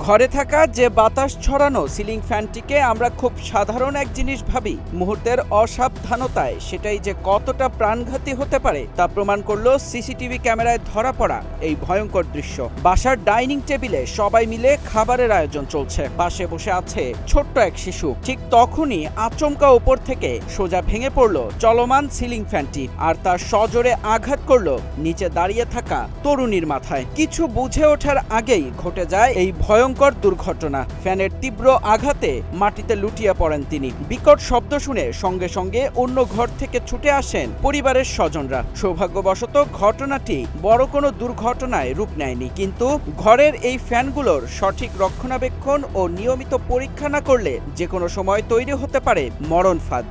ঘরে থাকা যে বাতাস ছড়ানো সিলিং ফ্যানটিকে আমরা খুব সাধারণ এক জিনিস ভাবি, মুহূর্তের অসাবধানতায় সেটাই যে কতটা প্রাণঘাতী হতে পারে তা প্রমাণ করলো সিসিটিভি ক্যামেরায় ধরা পড়া এই ভয়ঙ্কর দৃশ্য। বাসার ডাইনিং টেবিলে সবাই মিলে খাবারের আয়োজন চলছে, পাশে বসে আছে ছোট্ট এক শিশু। ঠিক তখনই আচমকা উপর থেকে সোজা ভেঙে পড়ল চলমান সিলিং ফ্যানটি, আর তার সজোরে আঘাত করলো নিচে দাঁড়িয়ে থাকা তরুণীর মাথায়। কিছু বুঝে ওঠার আগেই ঘটে যায় এই ভয়ঙ্কর দুর্ঘটনা। ফ্যানের তীব্র আঘাতে মাটিতে লুটিয়ে পড়েন তিনি। বিকট শব্দ শুনে সঙ্গে সঙ্গে অন্য ঘর থেকে ছুটে আসেন পরিবারের স্বজনরা। সৌভাগ্যবশত ঘটনাটি বড় কোনো দুর্ঘটনায় রূপ নেয়নি, কিন্তু ঘরের এই ফ্যানগুলোর সঠিক রক্ষণাবেক্ষণ ও নিয়মিত পরীক্ষা না করলে যে কোনো সময় তৈরি হতে পারে মরণ ফাঁদ।